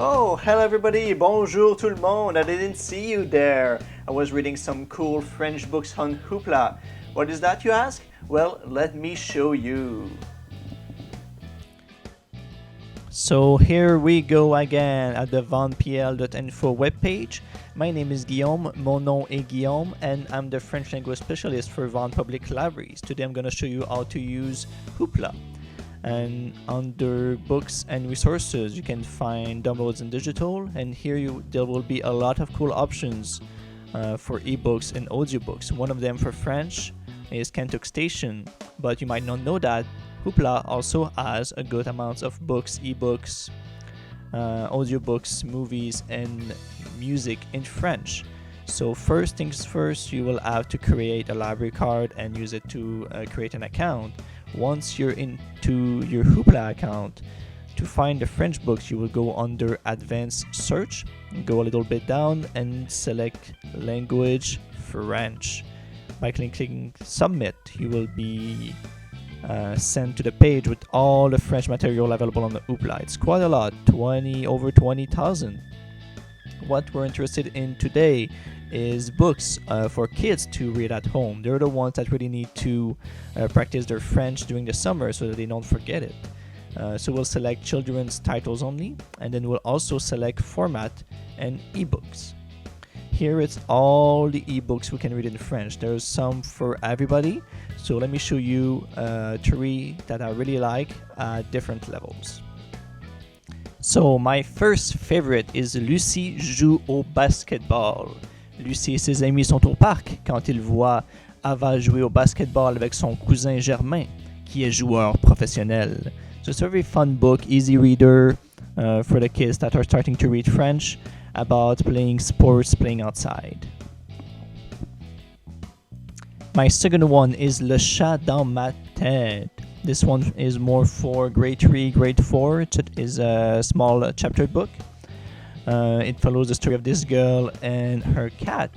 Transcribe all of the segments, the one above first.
Oh, hello everybody, bonjour tout le monde, I didn't see you there. I was reading some cool French books on Hoopla. What is that, you ask? Well, let me show you. So here we go again at the vanpl.info webpage. My name is Guillaume, mon nom est Guillaume, and I'm the French language specialist for Van Public Libraries. Today I'm going to show you how to use Hoopla. And under books and resources, you can find downloads in digital, and here there will be a lot of cool options for ebooks and audiobooks. One of them for French is Kentuck Station, but you might not know that Hoopla also has a good amount of books, ebooks, audiobooks, movies, and music in French. So first things first, you will have to create a library card and use it to create an account. Once you're into your Hoopla account, to find the French books, you will go under Advanced Search, go a little bit down, and select Language French. By clicking Submit, you will be sent to the page with all the French material available on the Hoopla. It's quite a lot, over 20,000. What we're interested in today is books for kids to read at home. They're the ones that really need to practice their French during the summer so that they don't forget it. So we'll select children's titles only, and then we'll also select format and ebooks. Here it's all the ebooks we can read in French. There's some for everybody, so let me show you 3 that I really like at different levels. So my first favorite is Lucie joue au basketball. Lucie et ses amis sont au parc quand ils voient Ava jouer au basketball avec son cousin Germain, qui est joueur professionnel. So it's a very fun book, easy reader for the kids that are starting to read French about playing sports, playing outside. My second one is Le chat dans ma tête. This one is more for grade 3, grade 4. It is a small chapter book. It follows the story of this girl and her cat,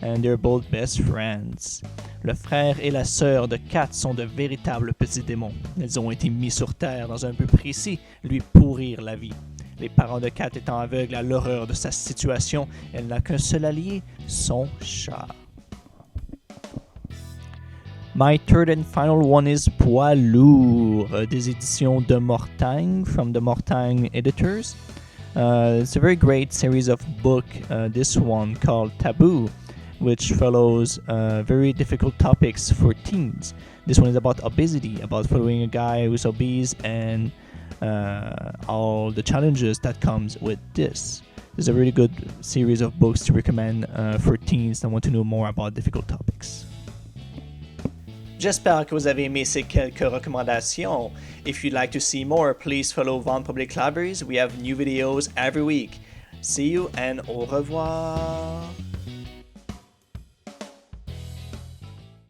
and they're both best friends. Le frère et la sœur de Kat sont de véritables petits démons. Ils ont été mis sur terre dans un but précis, lui pourrir la vie. Les parents de Kat étant aveugles à l'horreur de sa situation, elle n'a qu'un seul allié, son chat. My third and final one is Poids lourd, des éditions de Mortagne, from the Mortagne editors. It's a very great series of book, this one called Taboo, which follows very difficult topics for teens. This one is about obesity, about following a guy who's obese and all the challenges that comes with this. This is a really good series of books to recommend for teens that want to know more about difficult topics. J'espère que vous avez aimé ces quelques recommandations. If you'd like to see more, please follow Van Public Libraries. We have new videos every week. See you and au revoir.